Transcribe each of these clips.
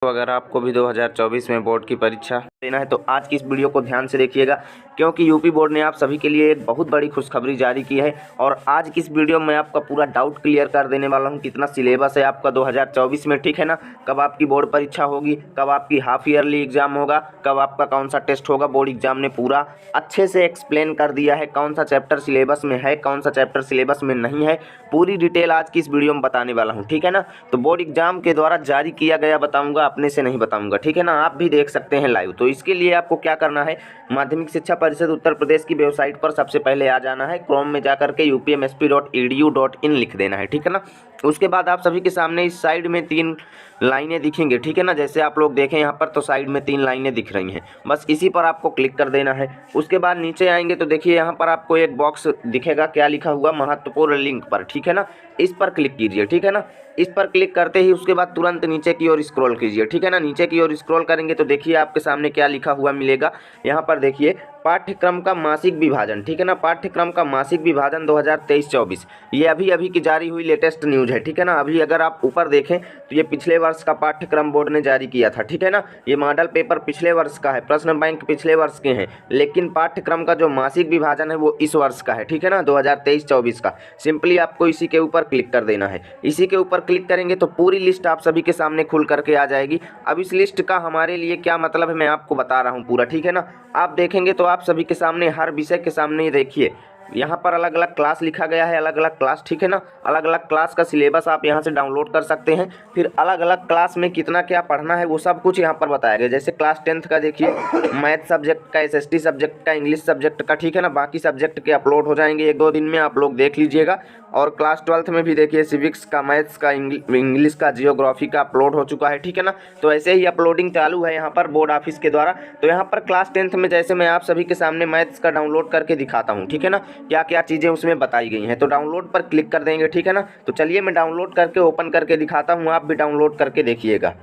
तो अगर आपको भी 2024 में बोर्ड की परीक्षा देना है तो आज की इस वीडियो को ध्यान से देखिएगा, क्योंकि यूपी बोर्ड ने आप सभी के लिए एक बहुत बड़ी खुशखबरी जारी की है। और आज की इस वीडियो में आपका पूरा डाउट क्लियर कर देने वाला हूं, कितना सिलेबस है आपका 2024 में, ठीक है ना। कब आपकी बोर्ड परीक्षा होगी, कब आपकी हाफ ईयरली एग्जाम होगा, कब आपका कौन सा टेस्ट होगा। बोर्ड एग्जाम ने पूरा अच्छे से एक्सप्लेन कर दिया है, कौन सा चैप्टर सिलेबस में है, कौन सा चैप्टर सिलेबस में नहीं है। पूरी डिटेल आज की इस वीडियो में बताने वाला हूँ, ठीक है ना। तो बोर्ड एग्जाम के द्वारा जारी किया गया बताऊंगा, अपने से नहीं बताऊंगा, ठीक है ना। आप भी देख सकते हैं लाइव। तो इसके लिए आपको क्या करना है, माध्यमिक शिक्षा परिषद उत्तर प्रदेश की वेबसाइट पर सबसे पहले आ जाना है। क्रोम में जाकर के upmsp.edu.in लिख देना है, ठीक है ना। उसके बाद आप सभी के सामने इस साइड में 3 लाइनें दिखेंगे, ठीक है ना। जैसे आप लोग देखें यहाँ पर, तो साइड में 3 लाइनें दिख रही हैं, बस इसी पर आपको क्लिक कर देना है। उसके बाद नीचे आएंगे तो देखिए यहाँ पर आपको एक बॉक्स दिखेगा, क्या लिखा हुआ, महत्वपूर्ण लिंक पर, ठीक है ना। इस पर क्लिक कीजिए, ठीक है ना। इस पर क्लिक करते ही उसके बाद तुरंत नीचे की ओर स्क्रॉल कीजिए, ठीक है ना। नीचे की ओर स्क्रॉल करेंगे तो देखिए आपके सामने क्या लिखा हुआ मिलेगा। यहाँ पर देखिए पाठ्यक्रम का मासिक विभाजन, ठीक है ना। पाठ्यक्रम का मासिक विभाजन 2023-24 ये अभी अभी की जारी हुई लेटेस्ट न्यूज़ है, ठीक है ना। अभी अगर आप ऊपर देखें तो ये पिछले वर्ष का पाठ्यक्रम बोर्ड ने जारी किया था, ठीक है ना। ये मॉडल पेपर पिछले वर्ष का है, प्रश्न बैंक पिछले वर्ष के हैं, लेकिन पाठ्यक्रम का जो मासिक विभाजन है वो इस वर्ष का है, ठीक है ना, 2023-24 का। सिंपली आपको इसी के ऊपर क्लिक कर देना है। इसी के ऊपर क्लिक करेंगे तो पूरी लिस्ट आप सभी के सामने खुल करके आ जाएगी। अब इस लिस्ट का हमारे लिए क्या मतलब है, मैं आपको बता रहा हूँ पूरा, ठीक है ना। आप देखेंगे तो आप सभी के सामने, हर विषय के सामने देखिए यहाँ पर अलग अलग क्लास लिखा गया है, अलग अलग क्लास, ठीक है ना। अलग अलग क्लास का सिलेबस आप यहाँ से डाउनलोड कर सकते हैं। फिर अलग अलग क्लास में कितना क्या पढ़ना है वो सब कुछ यहाँ पर बताया गया। जैसे क्लास 10th का देखिए, मैथ सब्जेक्ट का, SST सब्जेक्ट का, इंग्लिश सब्जेक्ट का, ठीक है ना। बाकी सब्जेक्ट के अपलोड हो जाएंगे 1-2 दिन में, आप लोग देख लीजिएगा। और क्लास 12th में भी देखिए सिविक्स का, मैथ्स का, इंग्लिश का, जियोग्राफी का अपलोड हो चुका है, ठीक है ना। तो ऐसे ही अपलोडिंग चालू है यहाँ पर बोर्ड ऑफिस के द्वारा। तो यहाँ पर क्लास 10th में जैसे मैं आप सभी के सामने मैथ्स का डाउनलोड करके दिखाता हूँ, ठीक है ना, क्या क्या चीज़ें उसमें बताई गई हैं। तो डाउनलोड पर क्लिक कर देंगे, ठीक है ना। तो चलिए मैं डाउनलोड करके ओपन करके दिखाता हूँ, आप भी डाउनलोड करके देखिएगा।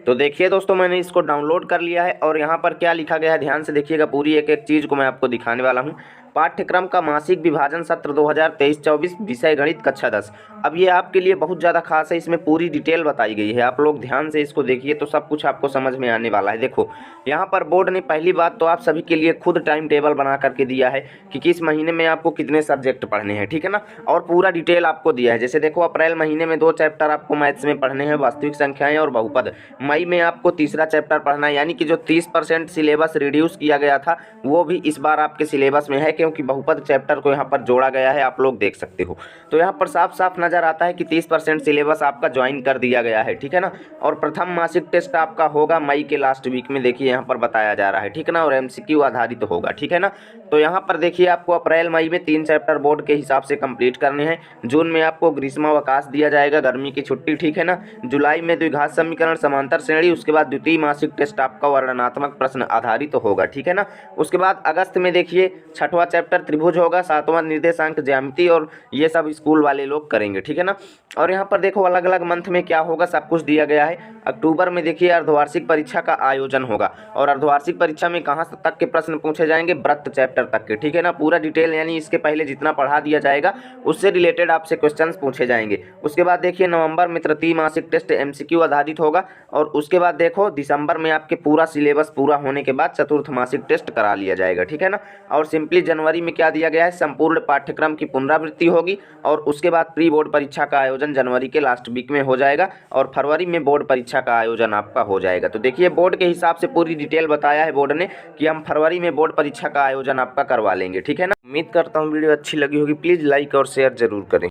तो देखिए दोस्तों, मैंने इसको डाउनलोड कर लिया है और यहाँ पर क्या लिखा गया है ध्यान से देखिएगा। पूरी एक एक चीज़ को मैं आपको दिखाने वाला हूँ। पाठ्यक्रम का मासिक विभाजन सत्र 2023-24 विषय गणित कक्षा 10। अब ये आपके लिए बहुत ज़्यादा खास है, इसमें पूरी डिटेल बताई गई है। आप लोग ध्यान से इसको देखिए तो सब कुछ आपको समझ में आने वाला है। देखो यहाँ पर बोर्ड ने पहली बात तो आप सभी के लिए खुद टाइम टेबल बना करके दिया है कि किस महीने में आपको कितने सब्जेक्ट पढ़ने हैं, ठीक है ना। और पूरा डिटेल आपको दिया है। जैसे देखो अप्रैल महीने में 2 चैप्टर आपको मैथ्स में पढ़ने हैं, वास्तविक संख्याएं और बहुपद। मई में आपको तीसरा चैप्टर पढ़ना है, यानी कि जो 30% सिलेबस रिड्यूस किया गया था वो भी इस बार आपके सिलेबस में है, क्योंकि बहुपद चैप्टर को यहाँ पर जोड़ा गया है, आप लोग देख सकते हो। तो यहाँ पर साफ साफ नजर आता है कि 30% सिलेबस आपका ज्वाइन कर दिया गया है, ठीक है ना। और प्रथम मासिक टेस्ट आपका होगा मई के लास्ट वीक में, देखिए यहाँ पर बताया जा रहा है, ठीक है ना। और MCQ आधारित होगा, ठीक है ना। तो यहाँ पर देखिए आपको अप्रैल मई में 3 चैप्टर बोर्ड के हिसाब से कंप्लीट करने हैं। जून में आपको ग्रीष्मावकाश दिया जाएगा, गर्मी की छुट्टी, ठीक है ना। जुलाई में द्विघात समीकरण, समांतर श्रेणी, उसके बाद द्वितीय मासिक टेस्ट आपका वर्णनात्मक प्रश्न आधारित होगा, ठीक है ना। उसके बाद अगस्त में देखिए 6वां चैप्टर त्रिभुज होगा, 7वां निर्देशांक ज्यामिति, और ये सब स्कूल वाले लोग करेंगे, ठीक है ना। और यहाँ पर देखो अलग अलग मंथ में क्या होगा सब कुछ दिया गया है। अक्टूबर में देखिए अर्धवार्षिक परीक्षा का आयोजन होगा, और अर्धवार्षिक परीक्षा में कहाँ तक के प्रश्न पूछे जाएंगे, व्रत चैप्टर तक के, ठीक है ना। पूरा डिटेल, यानी इसके पहले जितना पढ़ा दिया जाएगा उससे रिलेटेड आपसे क्वेश्चंस पूछे जाएंगे। उसके बाद देखिए नवंबर में तृतीय मासिक टेस्ट MCQ आधारित होगा, और उसके बाद देखो दिसंबर में आपके पूरा सिलेबस पूरा होने के बाद चतुर्थ मासिक टेस्ट करा लिया जाएगा, ठीक है ना। और सिंपली जनवरी में क्या दिया गया है, संपूर्ण पाठ्यक्रम की पुनरावृत्ति होगी, और उसके बाद प्री बोर्ड परीक्षा का आयोजन जनवरी के लास्ट वीक में हो जाएगा, और फरवरी में बोर्ड परीक्षा का आयोजन आपका हो जाएगा। तो देखिए बोर्ड के हिसाब से पूरी डिटेल बताया है बोर्ड ने कि हम फरवरी में बोर्ड परीक्षा का आयोजन आपका करवा लेंगे, ठीक है ना। उम्मीद करता हूँ वीडियो अच्छी लगी होगी। प्लीज़ लाइक और शेयर जरूर करें।